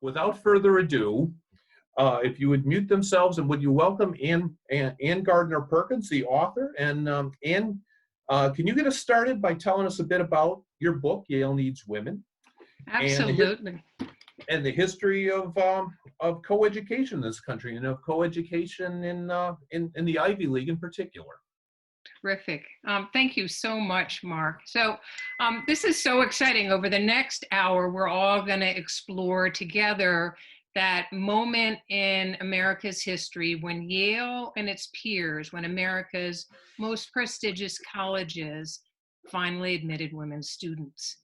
without further ado, if you would mute themselves, and would you welcome Ann Gardiner Perkins, the author? And Ann, can you get us started by telling us a bit about your book, Yale Needs Women? Absolutely. And the history of coeducation in this country, and of coeducation in the Ivy League in particular. Terrific. Thank you so much, Mark. So this is so exciting. Over the next hour, we're all going to explore together that moment in America's history when Yale and its peers, when America's most prestigious colleges finally admitted women students.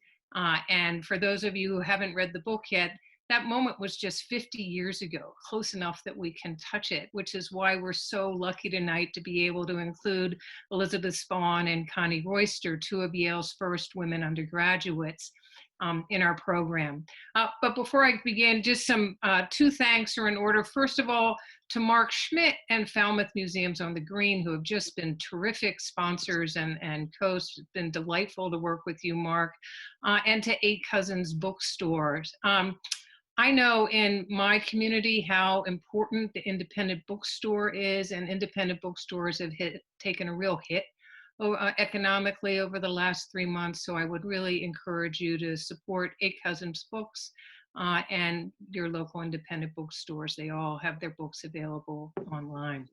And for those of you who haven't read the book yet, that moment was just 50 years ago, close enough that we can touch it, which is why we're so lucky tonight to be able to include Elizabeth Spahn and Connie Royster, two of Yale's first women undergraduates, in our program. But before I begin, just some two thanks are in order. First of all, to Mark Schmidt and Falmouth Museums on the Green, who have just been terrific sponsors and hosts. It's been delightful to work with you, Mark, and to Eight Cousins Bookstores. I know in my community how important the independent bookstore is, and independent bookstores have taken a real hit economically over the last 3 months. So I would really encourage you to support Eight Cousins Books and your local independent bookstores. They all have their books available online.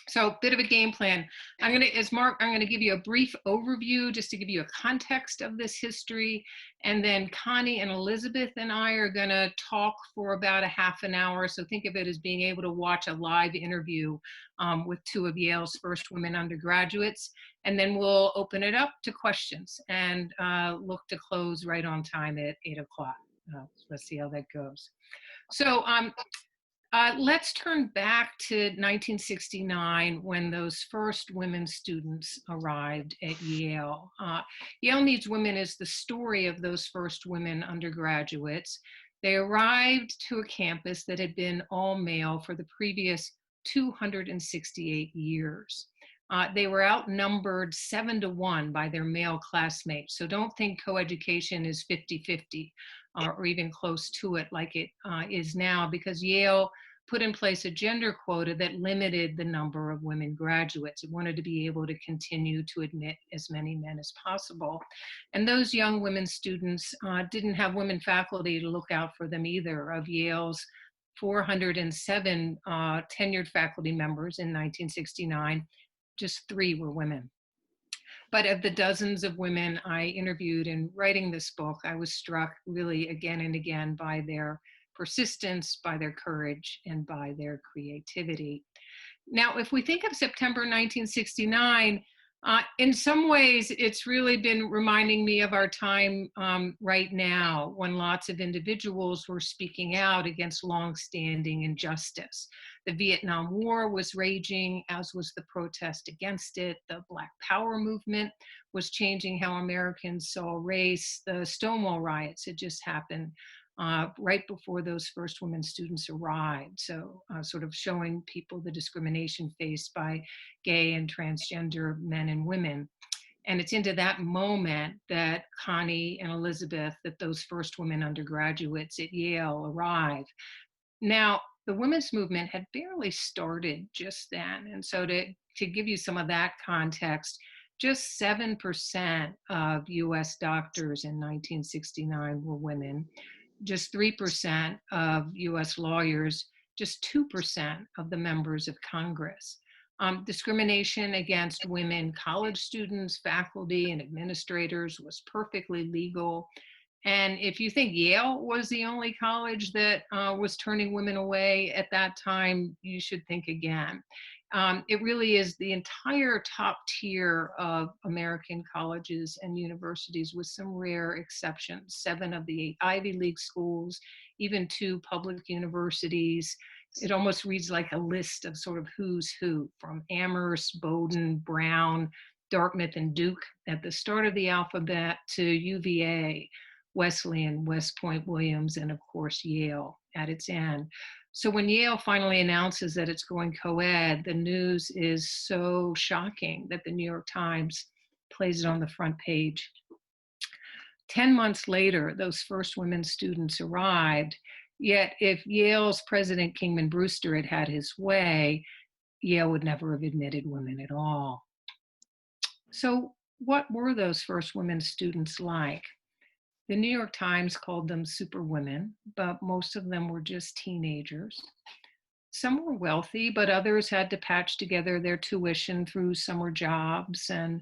So a bit of a game plan. I'm going to give you a brief overview just to give you a context of this history. And then Connie and Elizabeth and I are going to talk for about a half an hour. So think of it as being able to watch a live interview with two of Yale's first women undergraduates. And then we'll open it up to questions and look to close right on time at 8 o'clock. Let's see how that goes. So let's turn back to 1969 when those first women students arrived at Yale. Yale Needs Women is the story of those first women undergraduates. They arrived to a campus that had been all male for the previous 268 years. They were outnumbered 7-to-1 by their male classmates. So don't think coeducation is 50-50 or even close to it like it is now, because Yale put in place a gender quota that limited the number of women graduates. It wanted to be able to continue to admit as many men as possible. And those young women students didn't have women faculty to look out for them either. Of Yale's 407 tenured faculty members in 1969, just 3 were women. But of the dozens of women I interviewed in writing this book, I was struck really again and again by their persistence, by their courage, and by their creativity. Now, if we think of September 1969, in some ways, it's really been reminding me of our time right now, when lots of individuals were speaking out against longstanding injustice. The Vietnam War was raging, as was the protest against it. The Black Power movement was changing how Americans saw race. The Stonewall riots had just happened right before those first women students arrived. So sort of showing people the discrimination faced by gay and transgender men and women. And it's into that moment that Connie and Elizabeth, that those first women undergraduates at Yale arrive. Now, the women's movement had barely started just then. And so to give you some of that context, just 7% of US doctors in 1969 were women. Just 3% of US lawyers, just 2% of the members of Congress. Discrimination against women college students, faculty, and administrators was perfectly legal. And if you think Yale was the only college that was turning women away at that time, you should think again. It really is the entire top tier of American colleges and universities, with some rare exceptions. 7 of the 8 Ivy League schools, even 2 public universities. It almost reads like a list of sort of who's who, from Amherst, Bowdoin, Brown, Dartmouth, and Duke at the start of the alphabet, to UVA, Wesleyan, West Point, Williams, and of course Yale at its end. So when Yale finally announces that it's going co-ed, the news is so shocking that the New York Times plays it on the front page. 10 months later, those first women students arrived, Yet if Yale's President Kingman Brewster had had his way, Yale would never have admitted women at all. So what were those first women students like? The New York Times called them superwomen, but most of them were just teenagers. Some were wealthy, but others had to patch together their tuition through summer jobs and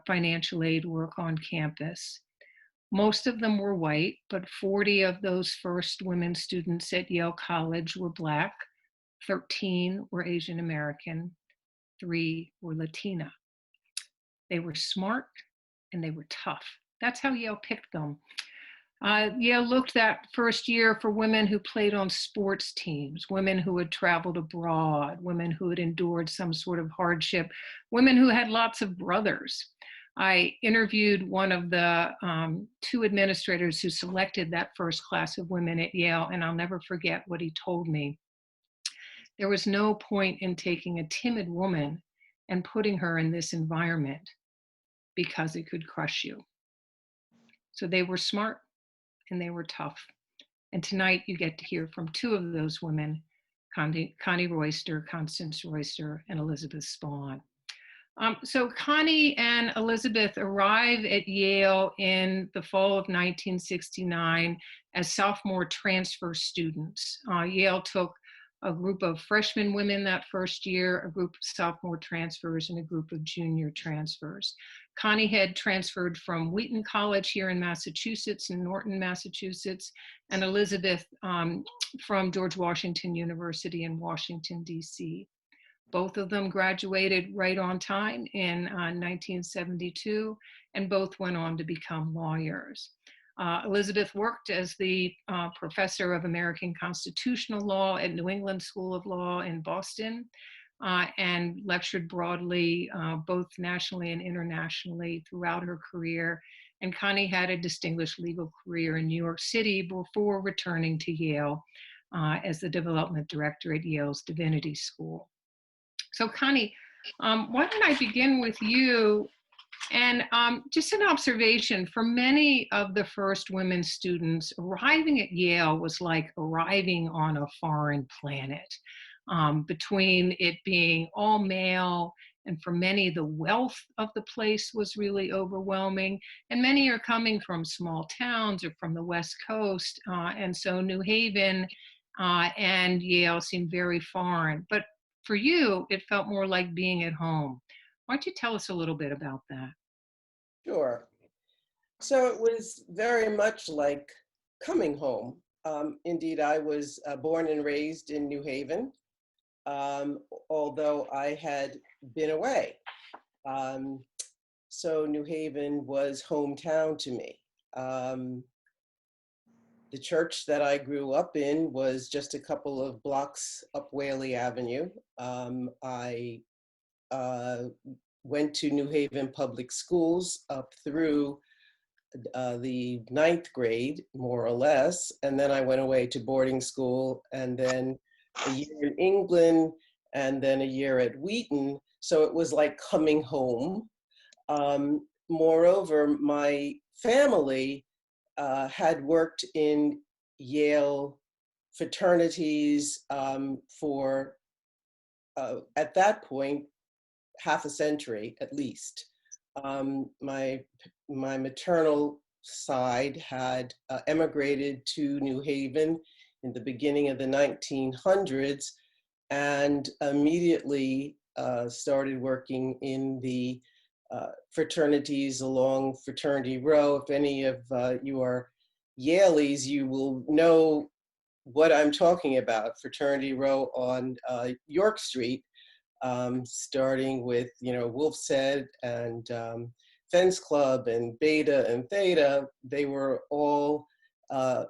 financial aid work on campus. Most of them were white, but 40 of those first women students at Yale College were Black, 13 were Asian American, 3 were Latina. They were smart and they were tough. That's how Yale picked them. Yale looked that first year for women who played on sports teams, women who had traveled abroad, women who had endured some sort of hardship, women who had lots of brothers. I interviewed one of the 2 administrators who selected that first class of women at Yale, and I'll never forget what he told me. There was no point in taking a timid woman and putting her in this environment because it could crush you. So they were smart and they were tough. And tonight you get to hear from 2 of those women, Connie Royster, Constance Royster, and Elizabeth Spawn. So Connie and Elizabeth arrive at Yale in the fall of 1969 as sophomore transfer students. Yale took a group of freshman women that first year, a group of sophomore transfers, and a group of junior transfers. Connie had transferred from Wheaton College here in Massachusetts, in Norton, Massachusetts, and Elizabeth from George Washington University in Washington, D.C. Both of them graduated right on time in 1972, and both went on to become lawyers. Elizabeth worked as the professor of American constitutional law at New England School of Law in Boston, and lectured broadly, both nationally and internationally throughout her career. And Connie had a distinguished legal career in New York City before returning to Yale as the development director at Yale's Divinity School. So Connie, why don't I begin with you? And just an observation, for many of the first women students, arriving at Yale was like arriving on a foreign planet. Between it being all male, and for many, the wealth of the place was really overwhelming. And many are coming from small towns or from the West Coast. And so New Haven and Yale seemed very foreign. But for you, it felt more like being at home. Why don't you tell us a little bit about that? Sure. So it was very much like coming home. Indeed, I was born and raised in New Haven, although I had been away. So New Haven was hometown to me. The church that I grew up in was just a couple of blocks up Whaley Avenue. I went to New Haven public schools up through the 9th grade, more or less, and then I went away to boarding school, and then a year in England, and then a year at Wheaton. So it was like coming home. Moreover, my family had worked in Yale fraternities for, at that point, half a century at least. My maternal side had emigrated to New Haven in the beginning of the 1900s, and immediately started working in the fraternities along Fraternity Row. If any of you are Yaleys, you will know what I'm talking about. Fraternity Row on York Street, starting with, Wolf's Head and Fence Club and Beta and Theta. They were all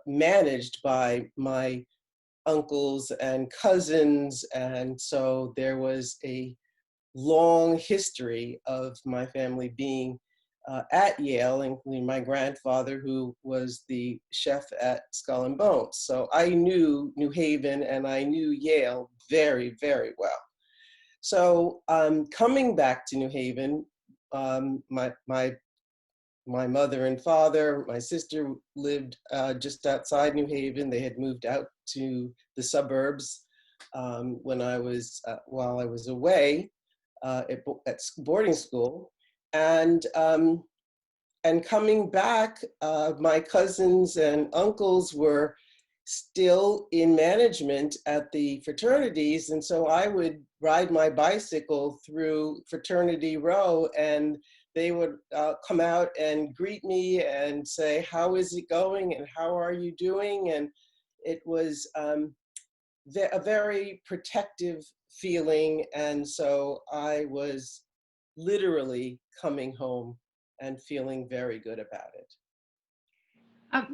managed by my uncles and cousins, and so there was a long history of my family being at Yale, including my grandfather, who was the chef at Skull and Bones. So I knew New Haven and I knew Yale very, very well. So coming back to New Haven, my my mother and father. My sister lived just outside New Haven. They had moved out to the suburbs when I was, while I was away at boarding school. And coming back, my cousins and uncles were still in management at the fraternities. And so I would ride my bicycle through Fraternity Row, and they would come out and greet me and say, how is it going? And how are you doing? And it was a very protective feeling. And so I was literally coming home and feeling very good about it.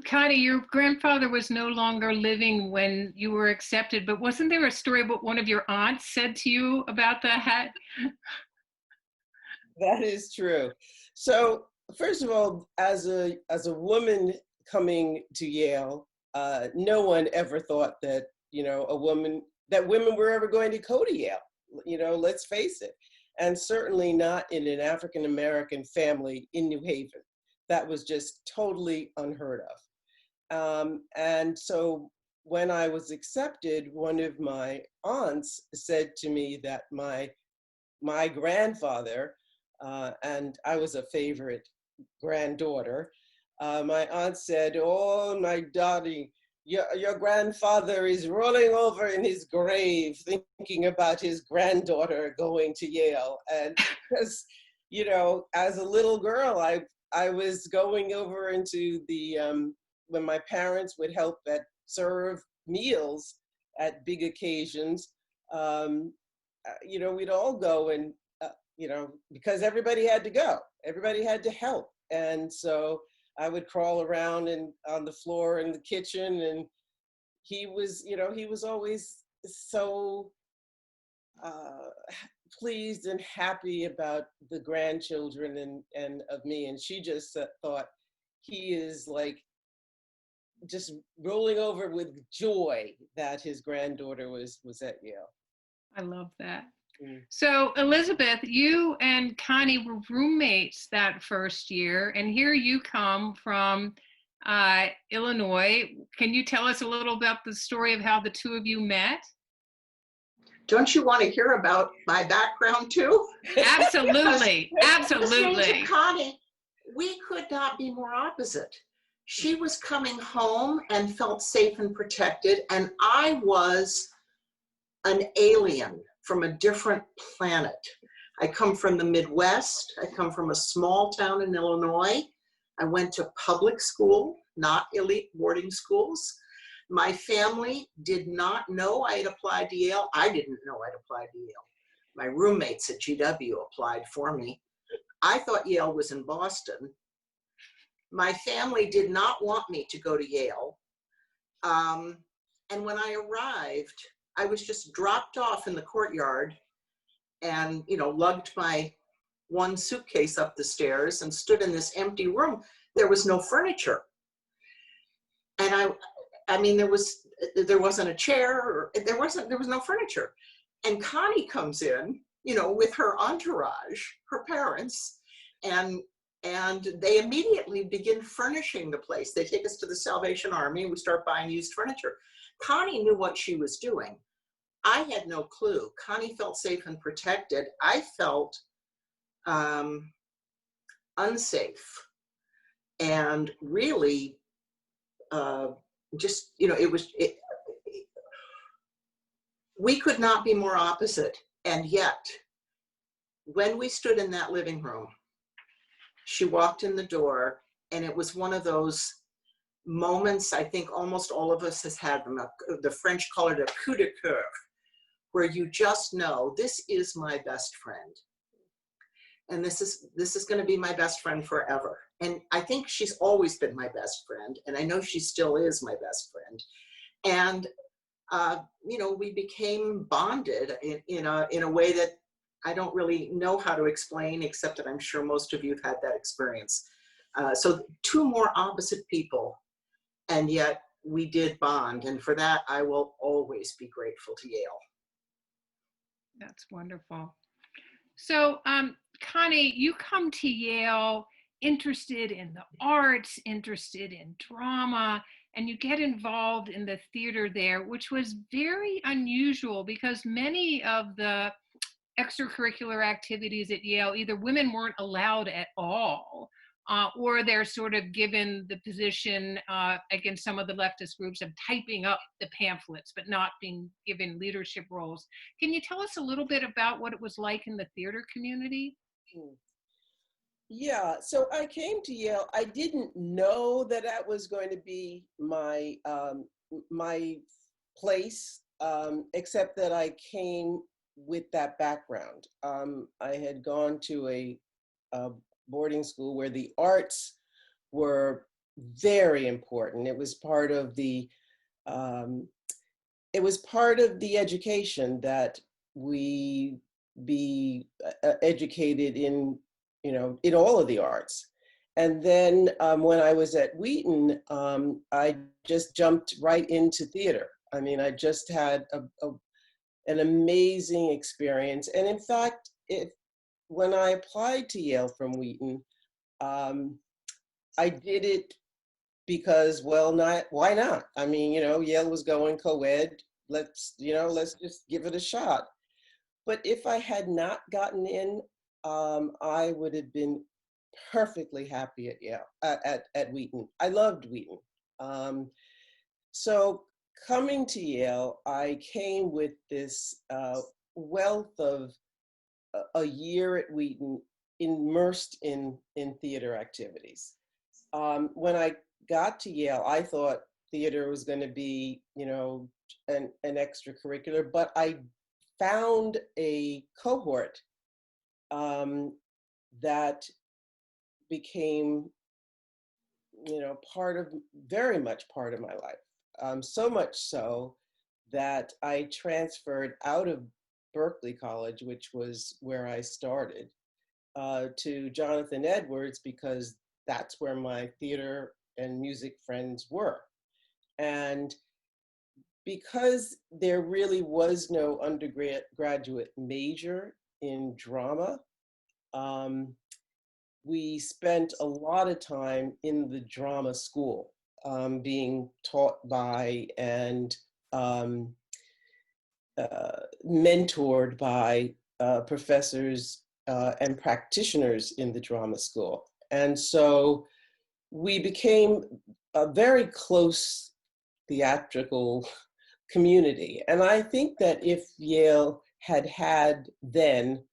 Connie, your grandfather was no longer living when you were accepted, but wasn't there a story about one of your aunts said to you about that? That is true. So first of all, as a woman coming to Yale, no one ever thought that, women were ever going to go to Yale. Let's face it. And certainly not in an African-American family in New Haven. That was just totally unheard of. And so when I was accepted, one of my aunts said to me that my grandfather, and I was a favorite granddaughter, my aunt said, oh, my daughter, your grandfather is rolling over in his grave thinking about his granddaughter going to Yale. And because, as a little girl, I was going over into the, when my parents would help serve meals at big occasions, we'd all go and, because everybody had to go, everybody had to help. And so I would crawl around on the floor in the kitchen, and he was always so pleased and happy about the grandchildren and of me. And she just thought he is like just rolling over with joy that his granddaughter was at Yale. I love that. So Elizabeth, you and Connie were roommates that first year, and here you come from Illinois. Can you tell us a little about the story of how the two of you met? Don't you want to hear about my background too? Absolutely, absolutely. Listening to Connie, we could not be more opposite. She was coming home and felt safe and protected, and I was an alien from a different planet. I come from the Midwest. I come from a small town in Illinois. I went to public school, not elite boarding schools. My family did not know I had applied to Yale. I didn't know I'd applied to Yale. My roommates at GW applied for me. I thought Yale was in Boston. My family did not want me to go to Yale. And when I arrived, I was just dropped off in the courtyard and, lugged my one suitcase up the stairs and stood in this empty room. There was no furniture. And there wasn't a chair, or there was no furniture. And Connie comes in, with her entourage, her parents, and they immediately begin furnishing the place. They take us to the Salvation Army and we start buying used furniture. Connie knew what she was doing. I had no clue. Connie felt safe and protected. I felt unsafe and really we could not be more opposite. And yet, when we stood in that living room, she walked in the door, and it was one of those moments, I think almost all of us has had them, the French call it a coup de coeur, where you just know, this is my best friend. And this is going to be my best friend forever. And I think she's always been my best friend. And I know she still is my best friend. And, we became bonded in a way that I don't really know how to explain, except that I'm sure most of you have had that experience. So two more opposite people, and yet we did bond. And for that, I will always be grateful to Yale. That's wonderful. So, Connie, you come to Yale interested in the arts, interested in drama, and you get involved in the theater there, which was very unusual because many of the extracurricular activities at Yale, either women weren't allowed at all, or they're sort of given the position against some of the leftist groups of typing up the pamphlets, but not being given leadership roles. Can you tell us a little bit about what it was like in the theater community? Yeah, so I came to Yale. I didn't know that that was going to be my my place, except that I came with that background. I had gone to a boarding school where the arts were very important. It was part of the education that we be educated in, you know, in all of the arts. And then when I was at Wheaton, I just jumped right into theater. I mean, I just had an amazing experience. And in fact, when I applied to Yale from Wheaton, I did it because, well, why not? I mean, you know, Yale was going co-ed. Let's just give it a shot. But if I had not gotten in, I would have been perfectly happy at Yale, at Wheaton. I loved Wheaton. So coming to Yale, I came with this wealth of a year at Wheaton immersed in theater activities. When I got to Yale, I thought theater was going to be, you know, an extracurricular, but I found a cohort that became, you know, very much part of my life. So much so that I transferred out of Berklee College, which was where I started, to Jonathan Edwards, because that's where my theater and music friends were. And because there really was no undergraduate major in drama, we spent a lot of time in the drama school, being taught by and mentored by professors and practitioners in the drama school. And so we became a very close theatrical community. And I think that if Yale had then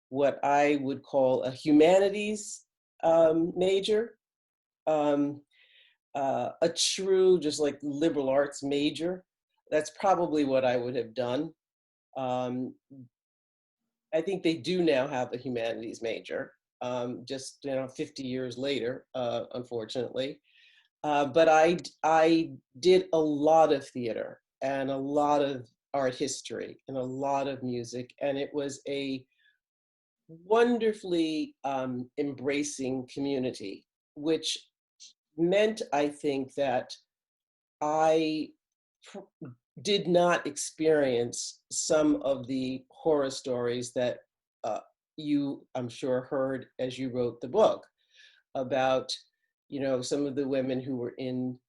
what I would call a humanities major, a true, just like liberal arts major, that's probably what I would have done. I think they do now have a humanities major, just, you know, 50 years later, unfortunately. But I did a lot of theater and a lot of art history and a lot of music, and it was a wonderfully embracing community, which meant, I think, that I did not experience some of the horror stories that you, I'm sure, heard as you wrote the book about, you know, some of the women who were in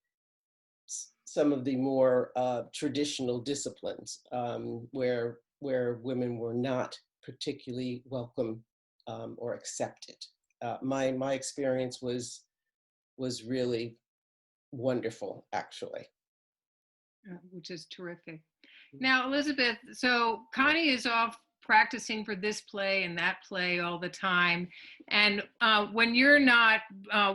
some of the more traditional disciplines, where women were not particularly welcome or accepted. My experience was really wonderful, actually. Which is terrific. Now, Elizabeth, so Connie is off practicing for this play and that play all the time. And when you're not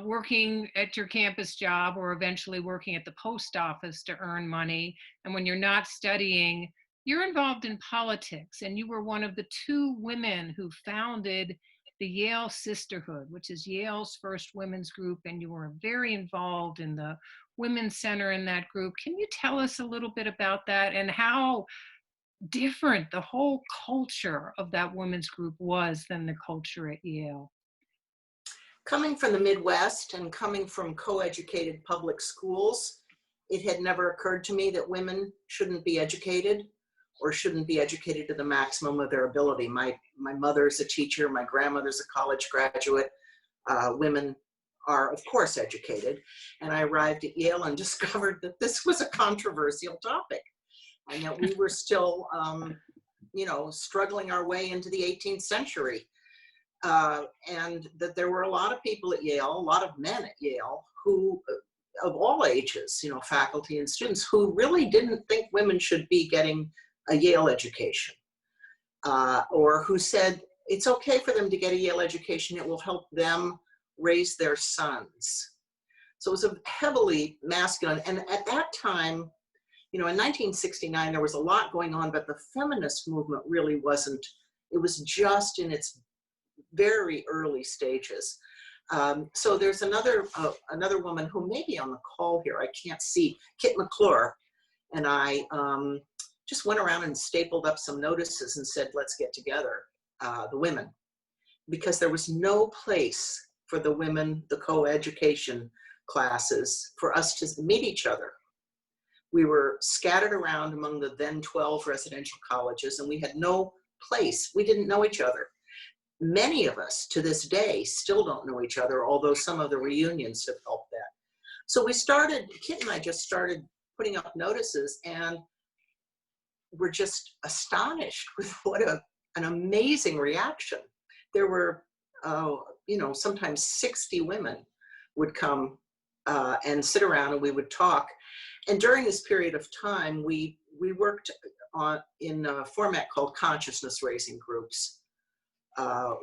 working at your campus job or eventually working at the post office to earn money, and when you're not studying, you're involved in politics. And you were one of the 2 women who founded the Yale Sisterhood, which is Yale's first women's group. And you were very involved in the Women's Center in that group. Can you tell us a little bit about that and how different the whole culture of that women's group was than the culture at Yale? Coming from the Midwest and coming from co-educated public schools, it had never occurred to me that women shouldn't be educated or shouldn't be educated to the maximum of their ability. My mother's a teacher, my grandmother's a college graduate. Women are, of course, educated. And I arrived at Yale and discovered that this was a controversial topic and that we were still, struggling our way into the 18th century. And that there were a lot of people at Yale, a lot of men at Yale who, of all ages, faculty and students, who really didn't think women should be getting a Yale education, or who said it's okay for them to get a Yale education, it will help them raise their sons. So it was a heavily masculine, and at that time, in 1969, there was a lot going on, but the feminist movement really wasn't, it was just in its very early stages. So there's another woman who may be on the call here, I can't see, Kit McClure, and I just went around and stapled up some notices and said, let's get together, the women, because there was no place for the women, the co-education classes, for us to meet each other. We were scattered around among the then 12 residential colleges, and we had no place. We didn't know each other. Many of us to this day still don't know each other, although some of the reunions have helped that. So we started, Kit and I just started putting up notices, and we're just astonished with what an amazing reaction. There were, sometimes 60 women would come and sit around, and we would talk. And during this period of time, we worked in a format called consciousness raising groups,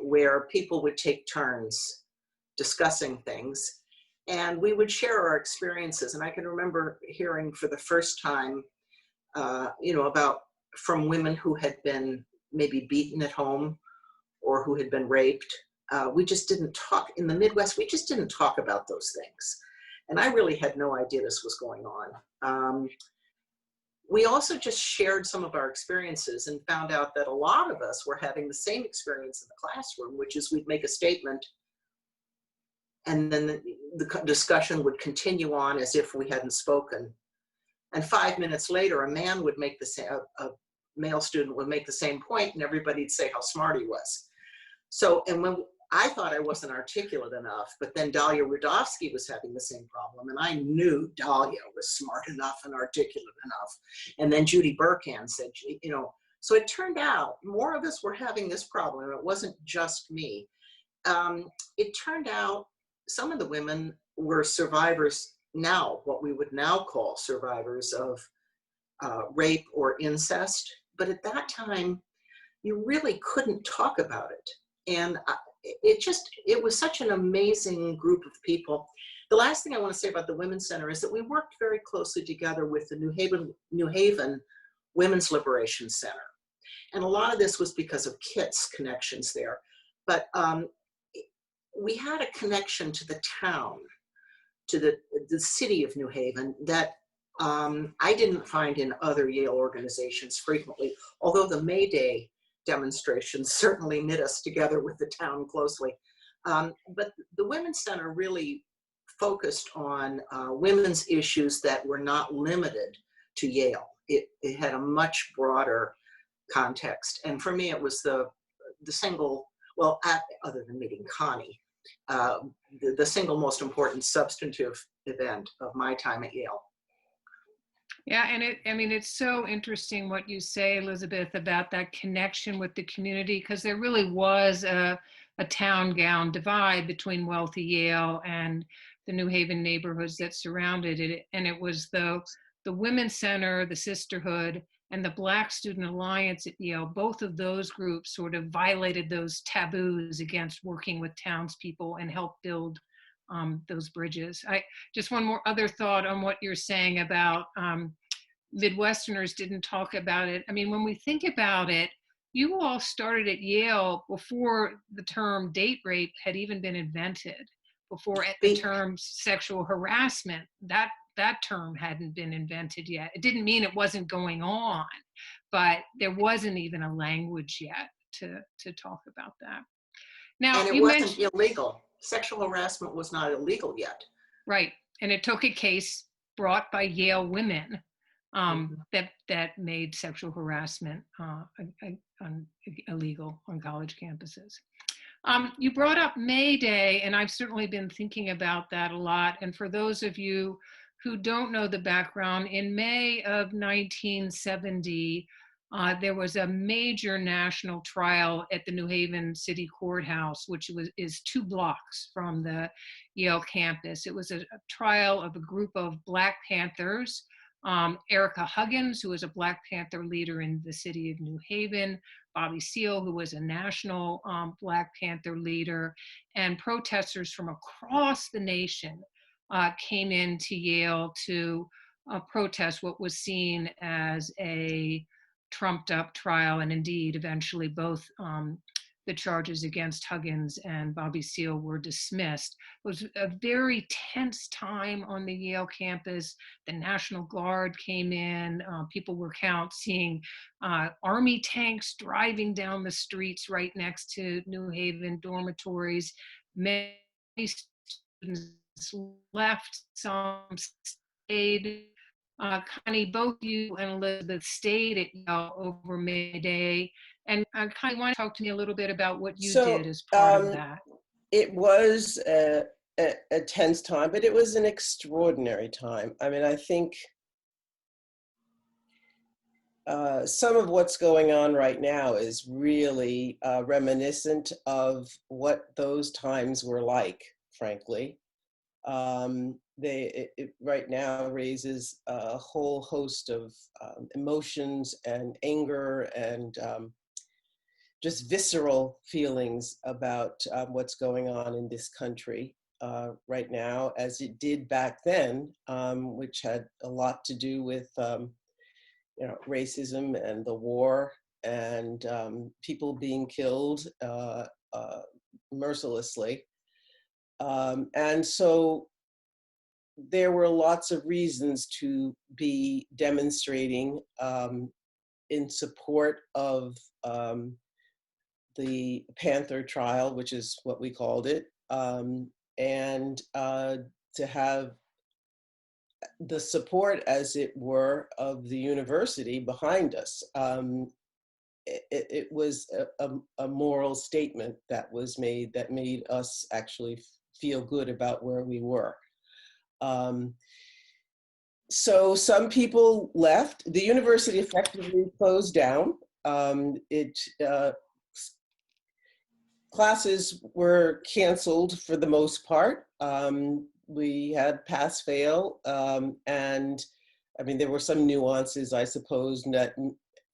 where people would take turns discussing things, and we would share our experiences. And I can remember hearing for the first time, about from women who had been maybe beaten at home or who had been raped. We just didn't talk, in the Midwest, we just didn't talk about those things. And I really had no idea this was going on. We also just shared some of our experiences and found out that a lot of us were having the same experience in the classroom, which is we'd make a statement and then the discussion would continue on as if we hadn't spoken. And 5 minutes later, a man would make a male student would make the same point, and everybody'd say how smart he was. So, and when I thought I wasn't articulate enough, but then Dahlia Rudofsky was having the same problem, and I knew Dahlia was smart enough and articulate enough. And then Judy Burkhan said, so it turned out more of us were having this problem. It wasn't just me. It turned out some of the women were survivors now, what we would now call survivors of rape or incest. But at that time, you really couldn't talk about it. And it was such an amazing group of people. The last thing I want to say about the Women's Center is that we worked very closely together with the New Haven Women's Liberation Center. And a lot of this was because of Kit's connections there. But we had a connection to the town, to the city of New Haven that I didn't find in other Yale organizations frequently, although the May Day demonstrations certainly knit us together with the town closely. But the Women's Center really focused on women's issues that were not limited to Yale. It had a much broader context. And for me, it was the single, well, other than meeting Connie, the single most important substantive event of my time at Yale. Yeah, and it's so interesting what you say, Elizabeth, about that connection with the community, because there really was a town-gown divide between wealthy Yale and the New Haven neighborhoods that surrounded it. And it was the Women's Center, the Sisterhood, and the Black Student Alliance at Yale. Both of those groups sort of violated those taboos against working with townspeople and helped build those bridges. Just one more other thought on what you're saying about Midwesterners didn't talk about it. I mean, when we think about it, you all started at Yale before the term date rape had even been invented, before the term sexual harassment, that term hadn't been invented yet. It didn't mean it wasn't going on, but there wasn't even a language yet to talk about that. Now, and it wasn't illegal. Sexual harassment was not illegal yet. Right. And it took a case brought by Yale women that made sexual harassment illegal on college campuses. You brought up May Day, and I've certainly been thinking about that a lot. And for those of you who don't know the background, in May of 1970, there was a major national trial at the New Haven City Courthouse, which is 2 blocks from the Yale campus. It was a trial of a group of Black Panthers, Erica Huggins, who was a Black Panther leader in the city of New Haven, Bobby Seale, who was a national Black Panther leader, and protesters from across the nation came into Yale to protest what was seen as a trumped up trial, and indeed eventually both the charges against Huggins and Bobby Seale were dismissed. It was a very tense time on the Yale campus. The National Guard came in. People were seeing Army tanks driving down the streets right next to New Haven dormitories. Many students left, some stayed. Connie, both you and Elizabeth stayed at Yale over May Day. And Connie, want to talk to me a little bit about what you did as part of that? It was a tense time, but it was an extraordinary time. I mean, I think some of what's going on right now is really reminiscent of what those times were like, frankly. It right now raises a whole host of emotions and anger and just visceral feelings about what's going on in this country right now, as it did back then, which had a lot to do with racism and the war and people being killed mercilessly. And so there were lots of reasons to be demonstrating in support of the Panther Trial, which is what we called it, and to have the support, as it were, of the university behind us. It was a moral statement that was made that made us actually feel good about where we were. So some people left. The university effectively closed down. Classes were canceled for the most part. We had pass-fail, and I mean, there were some nuances, I suppose, that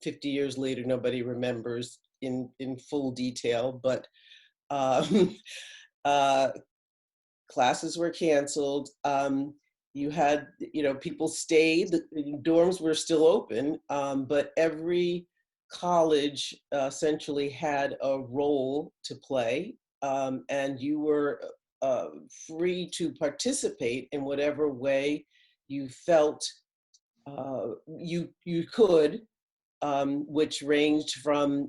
50 years later, nobody remembers in full detail, but classes were canceled. You had, people stayed, the dorms were still open, but every college essentially had a role to play, and you were free to participate in whatever way you felt you could, which ranged from,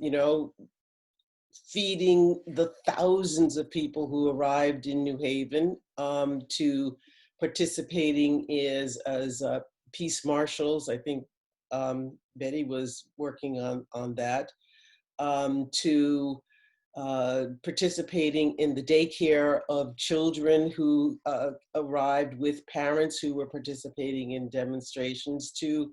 feeding the thousands of people who arrived in New Haven, to participating as peace marshals. I think Betty was working on that, to participating in the daycare of children who arrived with parents who were participating in demonstrations, to,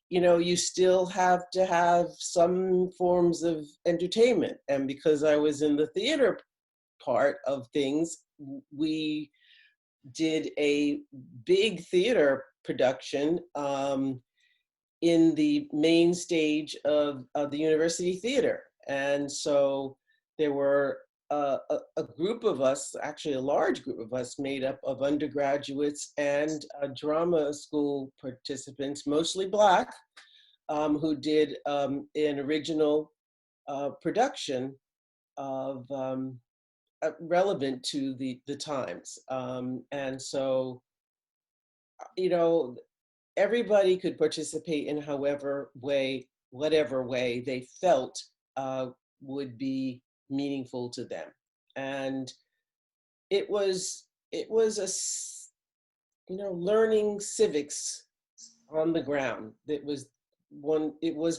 you still have to have some forms of entertainment. And because I was in the theater part of things, we did a big theater production in the main stage of the university theater. And so there were a group of us, actually a large group of us, made up of undergraduates and drama school participants, mostly Black, who did an original production of relevant to the times. And so, everybody could participate in whatever way they felt would be meaningful to them. And it was learning civics on the ground. It was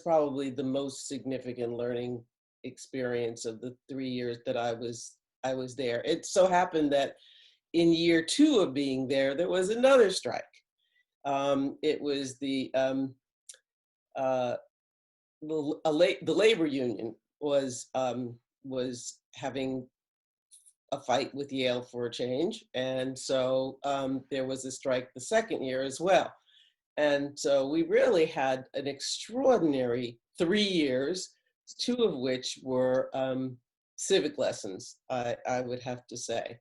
probably the most significant learning experience of the 3 years that I was there. It so happened that in year 2 of being there, there was another strike. It was the labor union was having a fight with Yale for a change, and so there was a strike the second year as well. And so we really had an extraordinary 3 years, 2 of which were civic lessons, I would have to say.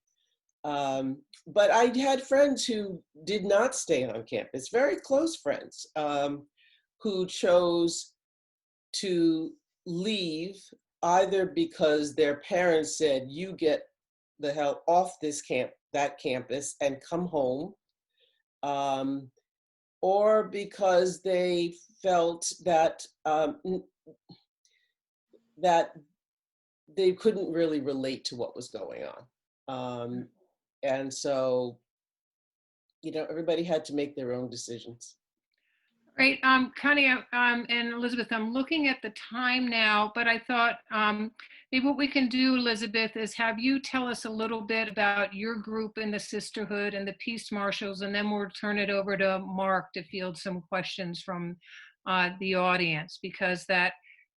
But I had friends who did not stay on campus, very close friends, who chose to leave either because their parents said, you get the hell off that campus and come home, or because they felt that that they couldn't really relate to what was going on. And so, everybody had to make their own decisions. Right, Connie and Elizabeth, I'm looking at the time now, but I thought maybe what we can do, Elizabeth, is have you tell us a little bit about your group in the sisterhood and the Peace Marshals, and then we'll turn it over to Mark to field some questions from the audience, because that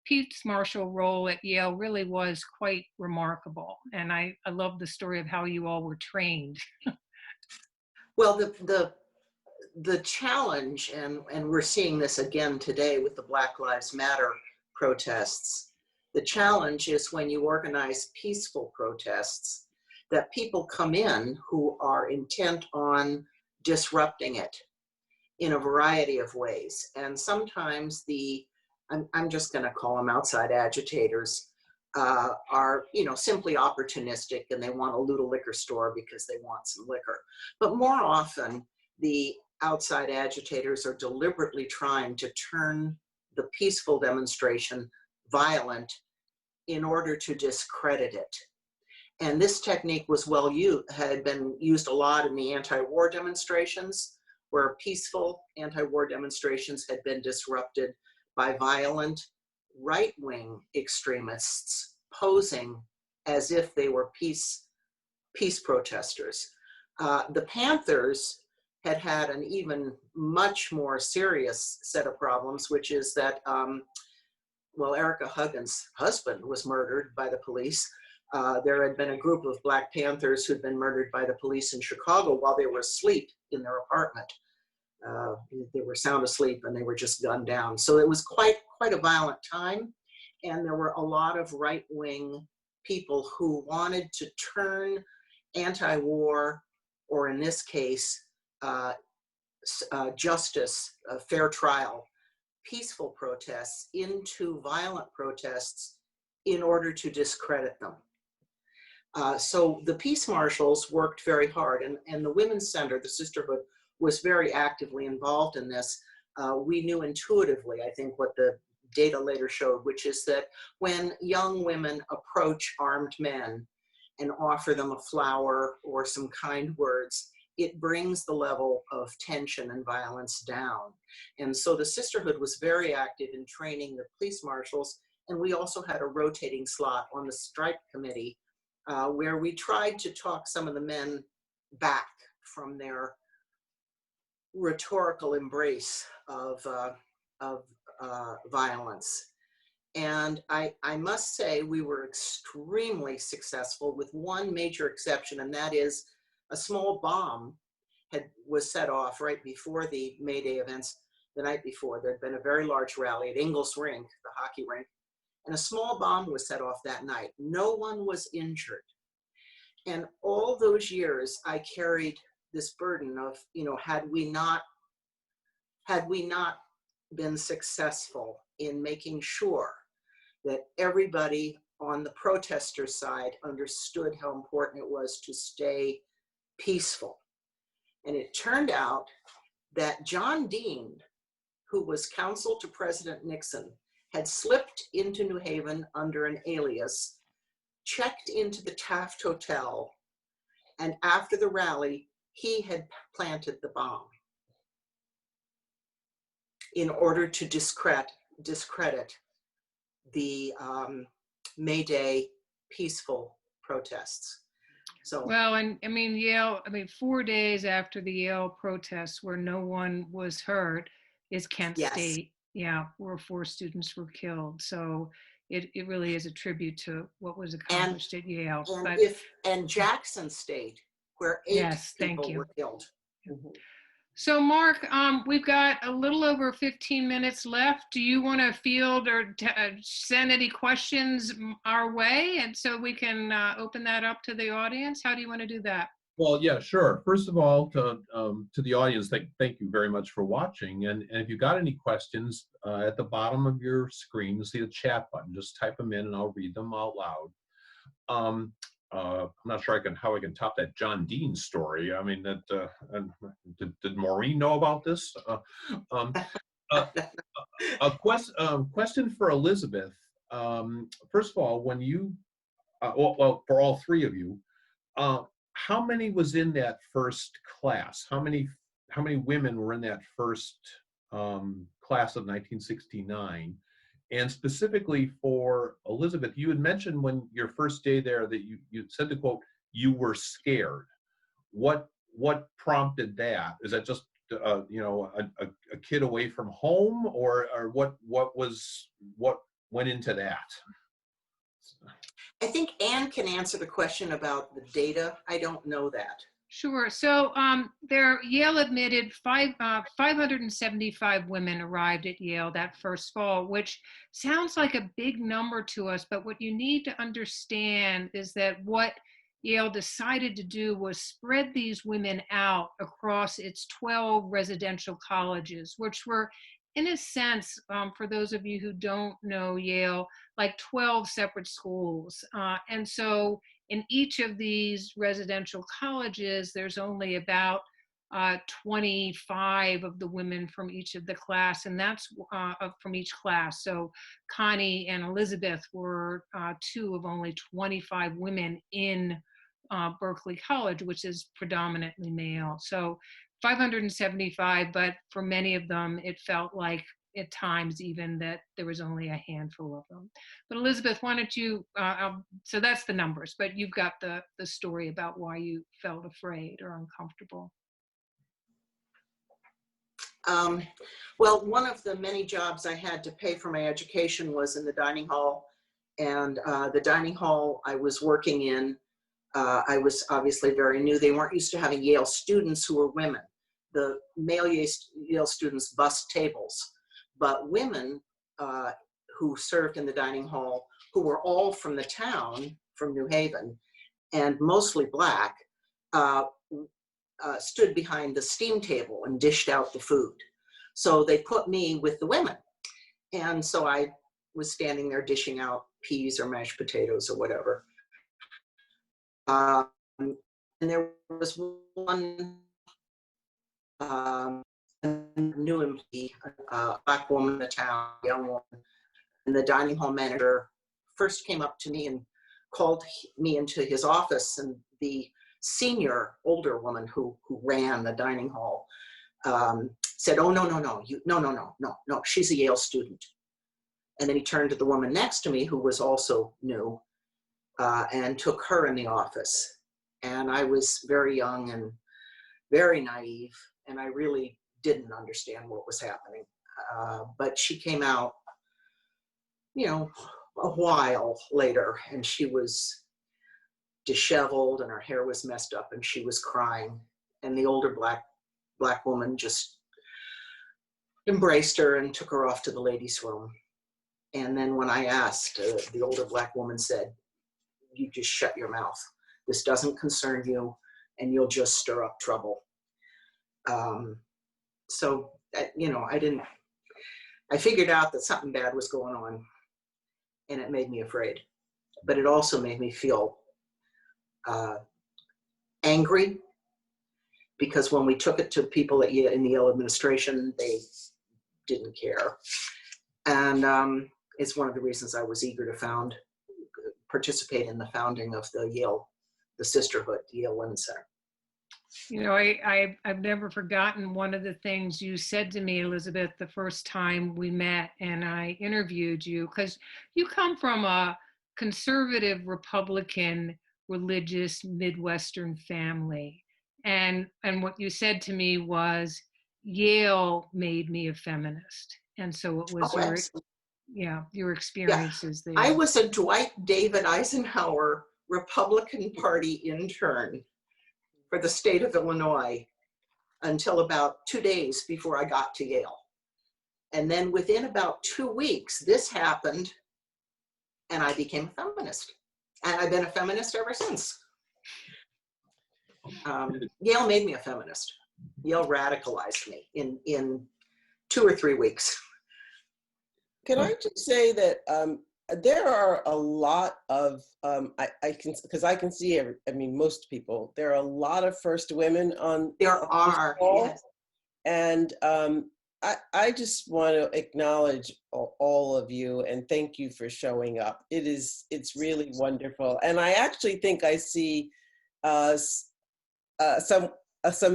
Peace Marshal role at Yale really was quite remarkable. And I love the story of how you all were trained. Well, the challenge, and we're seeing this again today with the Black Lives Matter protests, the challenge is when you organize peaceful protests, that people come in who are intent on disrupting it in a variety of ways. And sometimes I'm just going to call them outside agitators, are simply opportunistic, and they want to loot a liquor store because they want some liquor. But more often, the outside agitators are deliberately trying to turn the peaceful demonstration violent in order to discredit it. And this technique was had been used a lot in the anti-war demonstrations, where peaceful anti-war demonstrations had been disrupted by violent right-wing extremists posing as if they were peace protesters. The Panthers had an even much more serious set of problems, which is that, Erica Huggins' husband was murdered by the police. There had been a group of Black Panthers who'd been murdered by the police in Chicago while they were asleep in their apartment. They were sound asleep and they were just gunned down. So it was quite a violent time. And there were a lot of right-wing people who wanted to turn anti-war, or in this case, justice, fair trial, peaceful protests into violent protests in order to discredit them. So the Peace Marshals worked very hard, and the Women's Center, the sisterhood, was very actively involved in this. We knew intuitively, I think, what the data later showed, which is that when young women approach armed men and offer them a flower or some kind words, it brings the level of tension and violence down. And so the sisterhood was very active in training the police marshals, and we also had a rotating slot on the strike committee where we tried to talk some of the men back from their rhetorical embrace of violence. And I must say we were extremely successful, with one major exception, and that is a small bomb was set off right before the May Day events. The night before, there'd been a very large rally at Ingles Rink, the hockey rink, and a small bomb was set off that night. No one was injured. And all those years, I carried this burden of, had we not been successful in making sure that everybody on the protester side understood how important it was to stay peaceful. And it turned out that John Dean, who was counsel to President Nixon, had slipped into New Haven under an alias, checked into the Taft Hotel, and after the rally, he had planted the bomb in order to discredit the May Day peaceful protests. So, Well, and I mean, Yale, I mean, 4 days after the Yale protests where no one was hurt is Kent yes. State, yeah, where 4 students were killed. So it really is a tribute to what was accomplished at Yale. But And Jackson State, where 8 yes, thank people you. were killed. Mhm. So Mark, we've got a little over 15 minutes left. Do you want to field or send any questions our way? And so we can open that up to the audience. How do you want to do that? Well, yeah, sure. First of all, to the audience, thank you very much for watching. And if you got any questions, at the bottom of your screen, you'll see the chat button. Just type them in and I'll read them out loud. I'm not sure how I can top that John Dean story. I mean, did Maureen know about this? A question for Elizabeth. First of all, when you, well, for all three of you, how many was in that first class? How many women were in that first class of 1969? And specifically for Elizabeth, you had mentioned when your first day there that you said to quote, you were scared. What prompted that? Is that just you know, a kid away from home, or what went into that? I think Anne can answer the question about the data. I don't know that. Sure. So Yale admitted 575 women arrived at Yale that first fall, which sounds like a big number to us. But what you need to understand is that what Yale decided to do was spread these women out across its 12 residential colleges, which were, in a sense, for those of you who don't know Yale, like 12 separate schools. And so in each of these residential colleges, there's only about 25 of the women from each of the class, and that's from each class. So Connie and Elizabeth were 2 of only 25 women in Berkeley College, which is predominantly male. So 575, but for many of them, it felt like at times even that there was only a handful of them. But Elizabeth, why don't you, so that's the numbers, but you've got the story about why you felt afraid or uncomfortable. Well, one of the many jobs I had to pay for my education was in the dining hall. And the dining hall I was working in, I was obviously very new. They weren't used to having Yale students who were women. The male Yale students bussed tables. But women who served in the dining hall, who were all from the town, from New Haven, and mostly Black, stood behind the steam table and dished out the food. So they put me with the women. And so I was standing there dishing out peas or mashed potatoes or whatever. And there was one new employee, a Black woman in the town, a young woman, and the dining hall manager first came up to me and called me into his office, and the senior older woman who ran the dining hall said, "Oh, no, she's a Yale student." And then he turned to the woman next to me who was also new and took her in the office. And I was very young and very naive, and I really didn't understand what was happening. But she came out, you know, a while later, and she was disheveled and her hair was messed up and she was crying. And the older black woman just embraced her and took her off to the ladies' room. And then when I asked, the older Black woman said, "You just shut your mouth. This doesn't concern you, and you'll just stir up trouble." So, you know, I figured out that something bad was going on, and it made me afraid. But it also made me feel angry, because when we took it to people in the Yale administration, they didn't care. And it's one of the reasons I was eager to participate in the founding of the sisterhood, the Yale Women's Center. You know, I've never forgotten one of the things you said to me, Elizabeth, the first time we met and I interviewed you, because you come from a conservative Republican religious Midwestern family. And what you said to me was, Yale made me a feminist. And so it was Oh, absolutely. your Yeah, experiences I there. was a Dwight David Eisenhower Republican Party intern for the state of Illinois until about 2 days before I got to Yale. And then within about 2 weeks, this happened, and I became a feminist. And I've been a feminist ever since. Yale made me a feminist. Yale radicalized me in 2 or 3 weeks. Can I just say that there are a lot of, I can, because I can see, I mean, most people, there are a lot of first women on There this are, call. yes. And I just want to acknowledge all of you and thank you for showing up. It's really wonderful. And I actually think I see some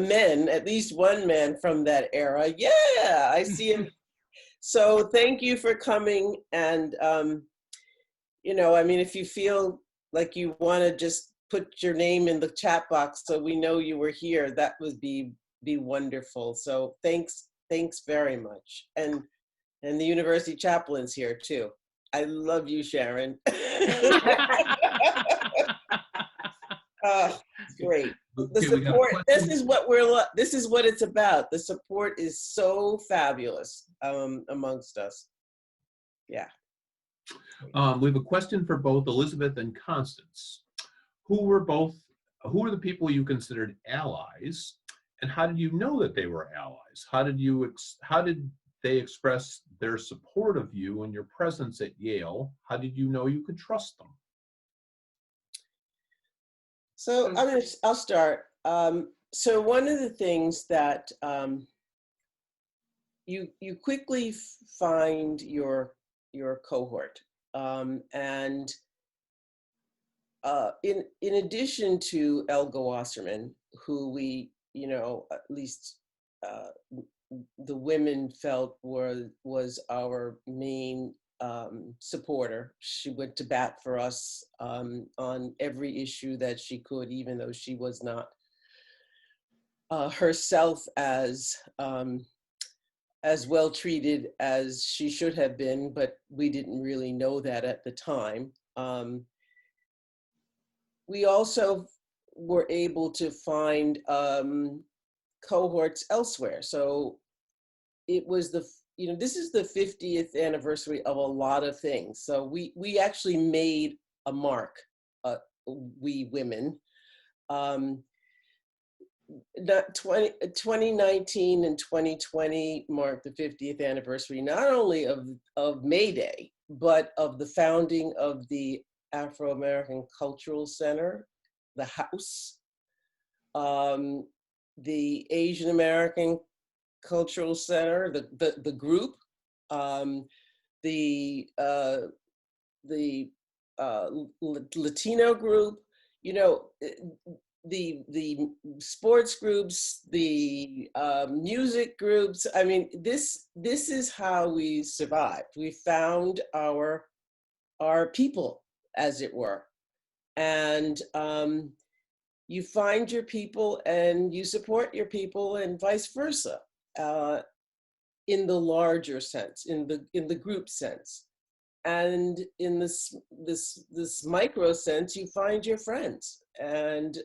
men, at least one man from that era. Yeah, I see him. So thank you for coming. And, you know, I mean, if you feel like you want to just put your name in the chat box so we know you were here, that would be wonderful. So thanks very much. And the university chaplain's here too. I love you, Sharon. Great. The support, this is what it's about. The support is so fabulous amongst us. Yeah. We have a question for both Elizabeth and Constance. Who are the people you considered allies, and how did you know that they were allies? How did they express their support of you and your presence at Yale? How did you know you could trust them? So I'll start. So one of the things that you quickly find your cohort, and in addition to Elga Wasserman, who we, you know, at least the women felt was our main supporter. She went to bat for us on every issue that she could, even though she was not herself as well treated as she should have been, but we didn't really know that at the time. We also were able to find cohorts elsewhere. So it was this is the 50th anniversary of a lot of things. So we actually made a mark, we women. 2019 and 2020 marked the 50th anniversary, not only of May Day, but of the founding of the Afro-American Cultural Center, the House, the Asian American Cultural Center, the group, the Latino group, you know, the sports groups, the music groups. I mean, this is how we survived. We found our people, as it were, and you find your people and you support your people, and vice versa. In the larger sense, in the group sense, and in this micro sense, you find your friends, and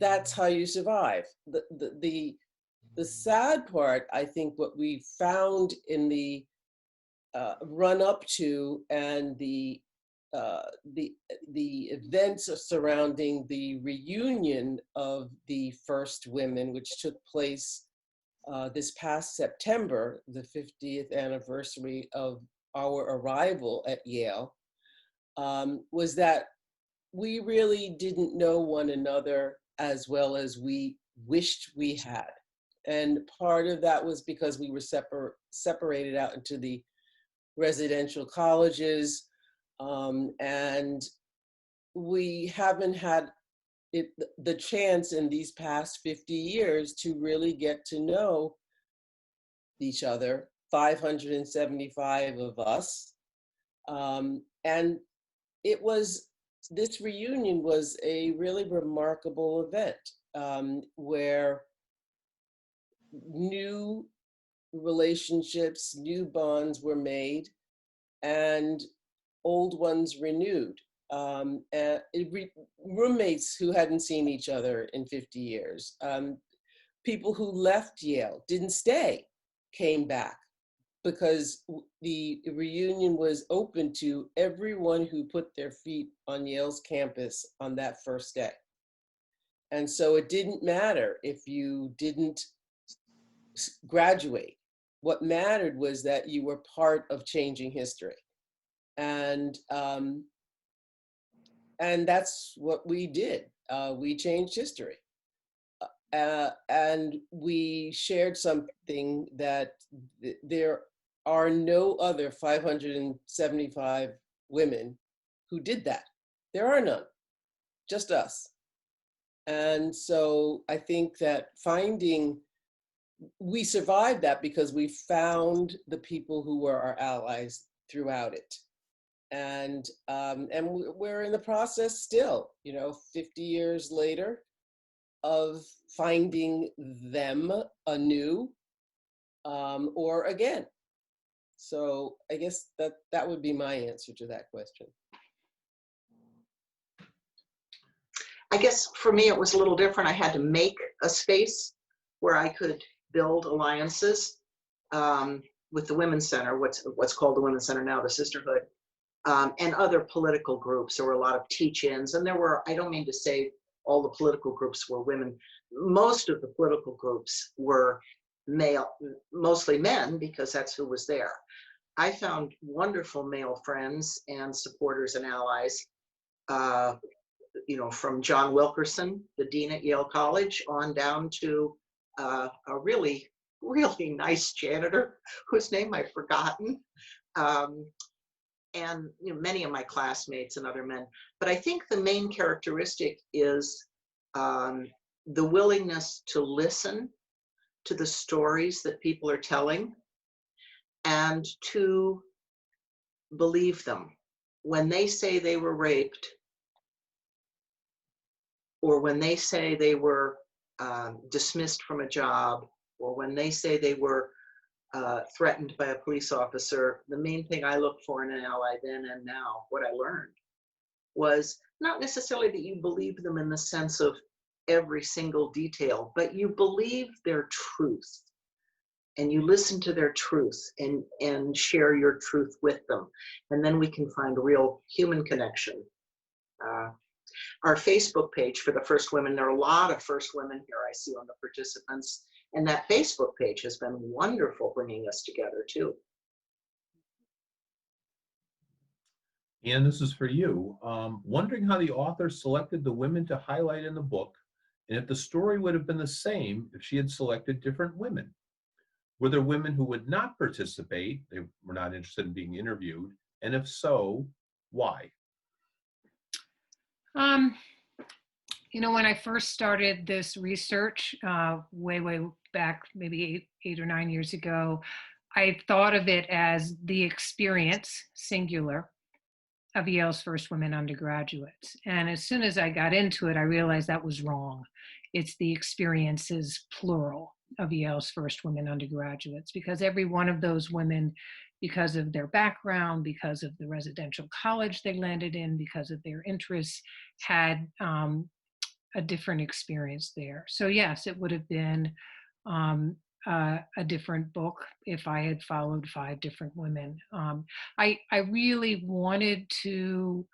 that's how you survive. The sad part, I think, what we found in the run up to and the events surrounding the reunion of the first women, which took place this past September, the 50th anniversary of our arrival at Yale, was that we really didn't know one another as well as we wished we had. And part of that was because we were separated out into the residential colleges, and we haven't had the chance in these past 50 years to really get to know each other, 575 of us, And this reunion was a really remarkable event, where new relationships, new bonds were made, and old ones renewed. And roommates who hadn't seen each other in 50 years, people who left Yale, didn't stay, came back, because the reunion was open to everyone who put their feet on Yale's campus on that first day. And so it didn't matter if you didn't graduate. What mattered was that you were part of changing history. And that's what we did. We changed history. And we shared something that there are no other 575 women who did that. There are none, just us. And so I think that we survived that because we found the people who were our allies throughout it. And we're in the process still, 50 years later, of finding them anew, or again. So I guess that would be my answer to that question. I guess for me, it was a little different. I had to make a space where I could build alliances with the Women's Center, what's called the Women's Center now, the Sisterhood, and other political groups. There were a lot of teach-ins, and I don't mean to say all the political groups were women. Most of the political groups were male, mostly men, because that's who was there. I found wonderful male friends and supporters and allies, from John Wilkerson, the dean at Yale College, on down to a really, really nice janitor whose name I've forgotten. And many of my classmates and other men. But I think the main characteristic is the willingness to listen to the stories that people are telling and to believe them. When they say they were raped, or when they say they were dismissed from a job, or when they say they were threatened by a police officer, the main thing I look for in an ally then and now, what I learned, was not necessarily that you believe them in the sense of every single detail, but you believe their truth, and you listen to their truth and share your truth with them. And then we can find real human connection. Our Facebook page for the First Women, there are a lot of First Women here I see on the participants, and that Facebook page has been wonderful bringing us together too. And this is for you. Wondering how the author selected the women to highlight in the book, and if the story would have been the same if she had selected different women. Were there women who would not participate, they were not interested in being interviewed, and if so, why? When I first started this research, way back, maybe eight or 9 years ago, I thought of it as the experience, singular, of Yale's first women undergraduates. And as soon as I got into it, I realized that was wrong. It's the experiences, plural, of Yale's first women undergraduates, because every one of those women, because of their background, because of the residential college they landed in, because of their interests, had a different experience there. So yes, it would have been a different book if I had followed 5 different women. I really wanted to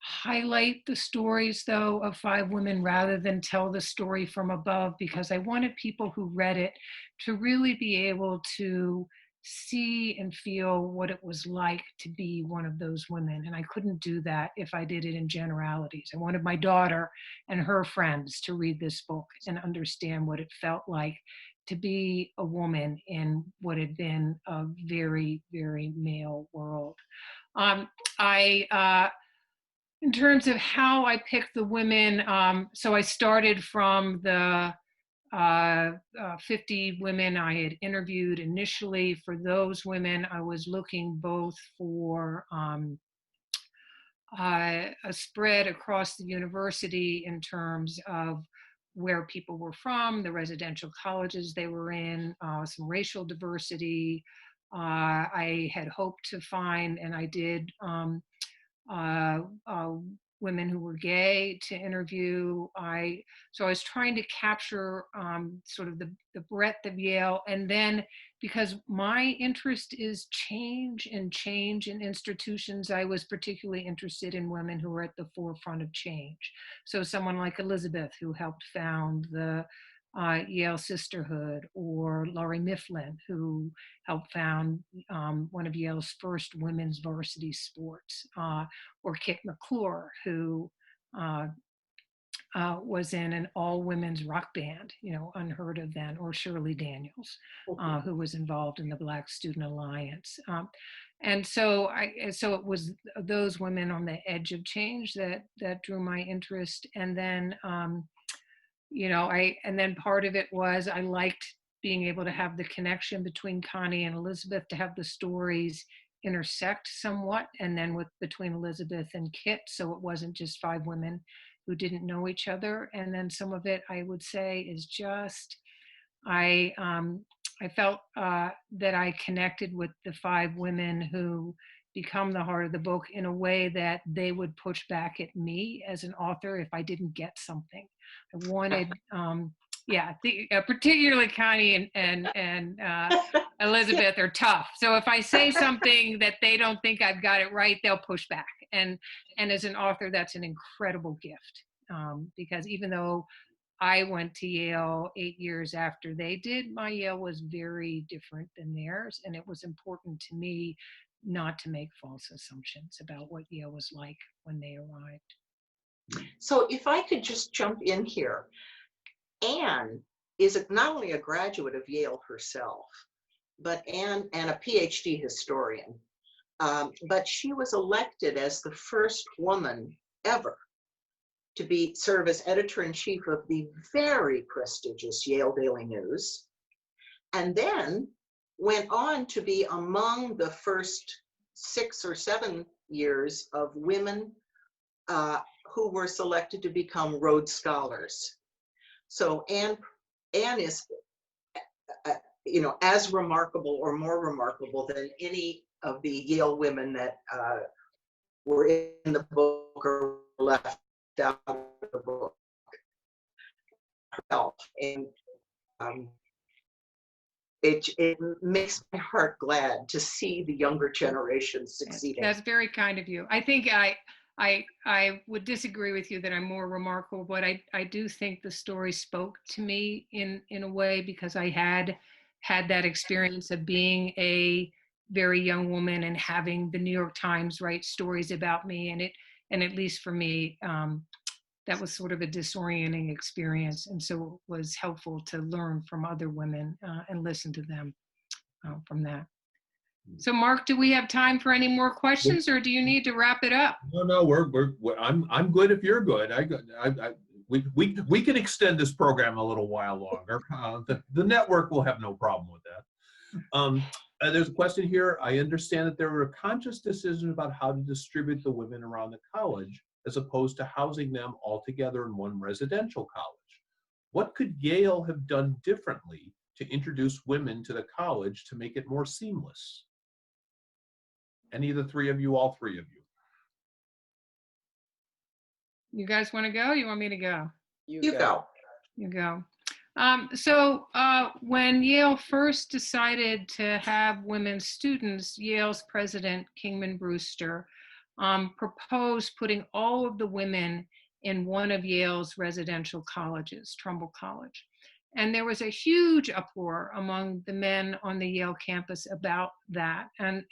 highlight the stories, though, of 5 women rather than tell the story from above, because I wanted people who read it to really be able to see and feel what it was like to be one of those women. And I couldn't do that if I did it in generalities. I wanted my daughter and her friends to read this book and understand what it felt like to be a woman in what had been a very, very male world. In terms of how I picked the women, so I started from the 50 women I had interviewed initially. For those women, I was looking both for a spread across the university in terms of where people were from, the residential colleges they were in, some racial diversity. I had hoped to find, and I did, women who were gay to interview. So I was trying to capture sort of the breadth of Yale, and then because my interest is change and change in institutions, I was particularly interested in women who were at the forefront of change. So someone like Elizabeth, who helped found the Yale Sisterhood, or Laurie Mifflin, who helped found one of Yale's first women's varsity sports, or Kit McClure, who was in an all-women's rock band, unheard of then, or Shirley Daniels, who was involved in the Black Student Alliance. And so it was those women on the edge of change that drew my interest. And then, and then part of it was I liked being able to have the connection between Connie and Elizabeth, to have the stories intersect somewhat, and then between Elizabeth and Kit, so it wasn't just 5 women who didn't know each other. And then some of it, I would say, is just I felt that I connected with the 5 women who become the heart of the book in a way that they would push back at me as an author if I didn't get something. I wanted, particularly Connie and Elizabeth are tough. So if I say something that they don't think I've got it right, they'll push back. And as an author, that's an incredible gift, because even though I went to Yale 8 years after they did, my Yale was very different than theirs. And it was important to me not to make false assumptions about what Yale was like when they arrived. So if I could just jump in here, Anne is not only a graduate of Yale herself, but Anne, and a PhD historian, but she was elected as the first woman ever to serve as editor-in-chief of the very prestigious Yale Daily News, and then went on to be among the first 6 or 7 years of women who were selected to become Rhodes Scholars. So Anne is, as remarkable or more remarkable than any of the Yale women that were in the book or left out of the book herself. And it makes my heart glad to see the younger generation succeeding. That's very kind of you. I think I would disagree with you that I'm more remarkable, but I do think the story spoke to me in a way, because I had that experience of being a very young woman and having the New York Times write stories about me, and at least for me, that was sort of a disorienting experience, and so it was helpful to learn from other women and listen to them from that. So, Mark, do we have time for any more questions, or do you need to wrap it up? No, I'm good if you're good. We can extend this program a little while longer. The network will have no problem with that. There's a question here. I understand that there were conscious decisions about how to distribute the women around the college, as opposed to housing them all together in one residential college. What could Yale have done differently to introduce women to the college to make it more seamless? Any of the 3 of you, all 3 of you? You guys want to go? You want me to go? You go. You go. So when Yale first decided to have women students, Yale's president, Kingman Brewster, proposed putting all of the women in one of Yale's residential colleges, Trumbull College. And there was a huge uproar among the men on the Yale campus about that. And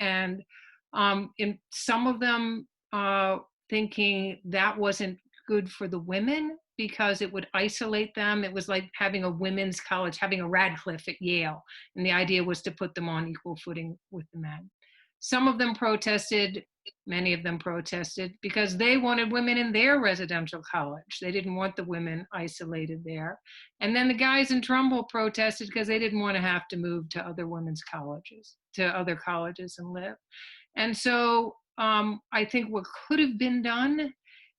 in some of them thinking that wasn't good for the women because it would isolate them. It was like having a women's college, having a Radcliffe at Yale. And the idea was to put them on equal footing with the men. Some of them protested Many of them protested because they wanted women in their residential college. They didn't want the women isolated there. And then the guys in Trumbull protested because they didn't want to have to move to other women's colleges, to other colleges and live. And so I think what could have been done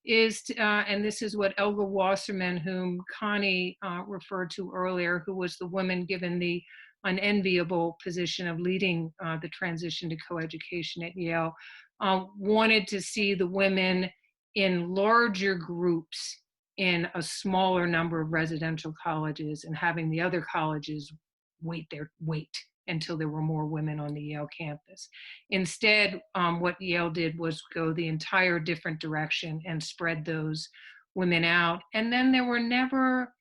is, and this is what Elga Wasserman, whom Connie referred to earlier, who was the woman given the unenviable position of leading the transition to coeducation at Yale, wanted to see the women in larger groups in a smaller number of residential colleges and having the other colleges wait until there were more women on the Yale campus. Instead, what Yale did was go the entire different direction and spread those women out. And then there were never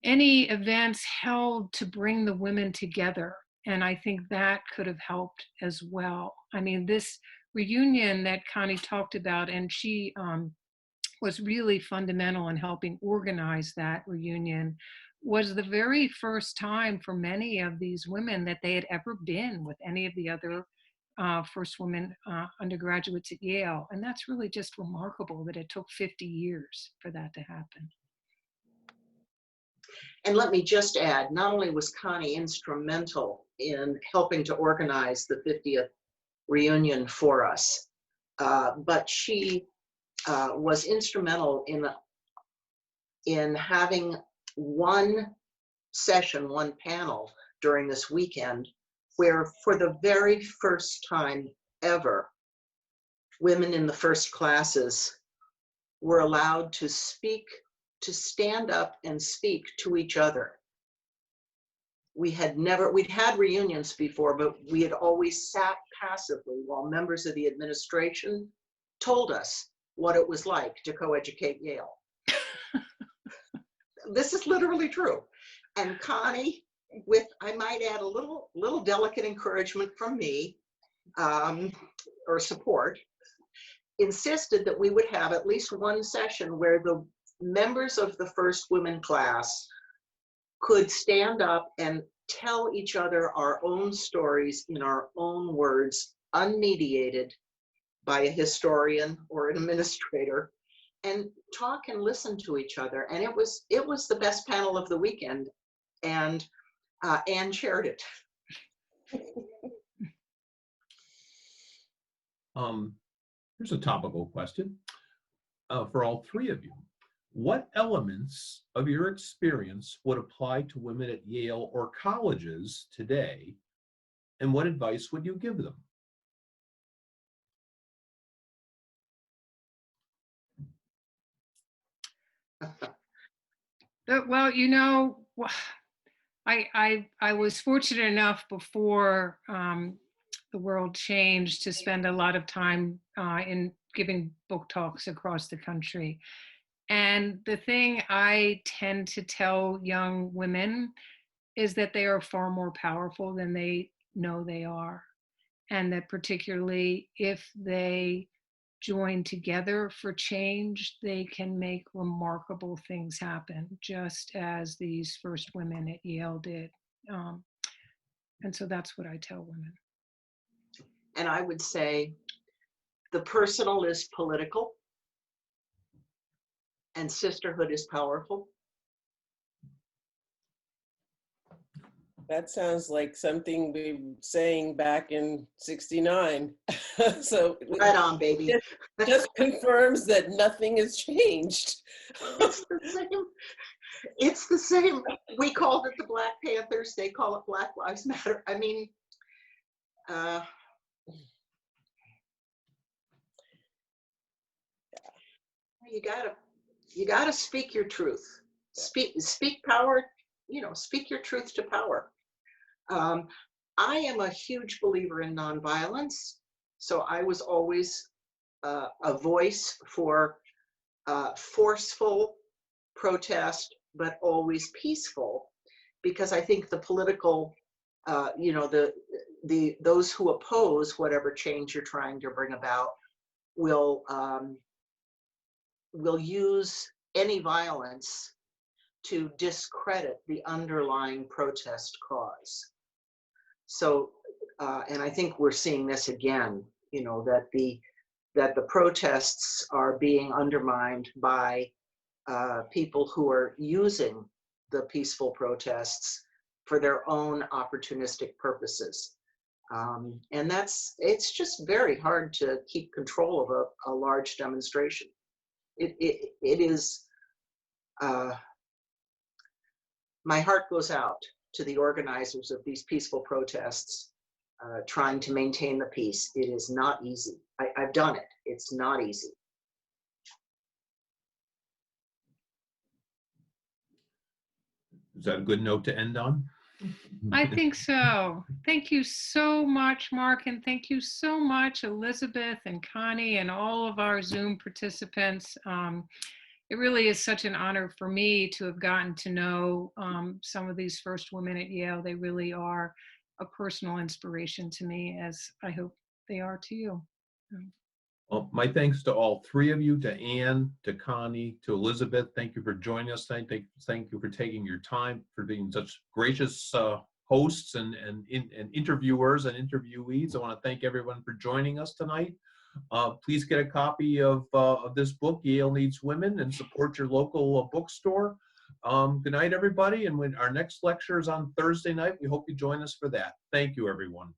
any events held to bring the women together. And I think that could have helped as well. I mean, this reunion that Connie talked about, and she was really fundamental in helping organize that reunion, was the very first time for many of these women that they had ever been with any of the other first women undergraduates at Yale. And that's really just remarkable that it took 50 years for that to happen. And let me just add, not only was Connie instrumental in helping to organize the 50th reunion for us, but she was instrumental in having one session, one panel during this weekend, where for the very first time ever, women in the first classes were allowed to speak, to stand up and speak to each other. We'd had reunions before, but we had always sat passively while members of the administration told us what it was like to co-educate Yale. This is literally true. And Connie, with, I might add, a little delicate encouragement from me, or support, insisted that we would have at least one session where the members of the first women class could stand up and tell each other our own stories in our own words, unmediated by a historian or an administrator, and talk and listen to each other. And it was the best panel of the weekend, and Anne chaired it. Here's a topical question for all three of you. What elements of your experience would apply to women at Yale or colleges today, and what advice would you give them? Well, you know, I was fortunate enough before the world changed to spend a lot of time in giving book talks across the country. And the thing I tend to tell young women is that they are far more powerful than they know they are. And that particularly if they join together for change, they can make remarkable things happen, just as these first women at Yale did. And so that's what I tell women. And I would say the personal is political and sisterhood is powerful. That sounds like something we were saying back in '69. So Right on, baby. just confirms that nothing has changed. It's the same. It's the same. We called it the Black Panthers. They call it Black Lives Matter. I mean, you gotta speak your truth. Speak power. You know, speak your truth to power. I am a huge believer in nonviolence, so I was always a voice for forceful protest, but always peaceful, because I think the political, you know, those who oppose whatever change you're trying to bring about will use any violence to discredit the underlying protest cause. So, and I think we're seeing this again you know, that the protests are being undermined by people who are using the peaceful protests for their own opportunistic purposes. And it's just very hard to keep control of a large demonstration. It is, my heart goes out to the organizers of these peaceful protests trying to maintain the peace. It is not easy. I've done it. It's not easy. Is that a good note to end on? I think so. Thank you so much, Mark, and thank you so much, Elizabeth and Connie and all of our Zoom participants. It really is such an honor for me to have gotten to know some of these first women at Yale. They really are a personal inspiration to me, as I hope they are to you. Well, my thanks to all three of you, to Anne, to Connie, to Elizabeth. Thank you for joining us tonight. Thank you for taking your time, for being such gracious hosts and interviewers and interviewees. I want to thank everyone for joining us tonight. Please get a copy of this book, Yale Needs Women, and support your local bookstore. Good night, everybody. And when our next lecture is on Thursday night, we hope you join us for that. Thank you, everyone.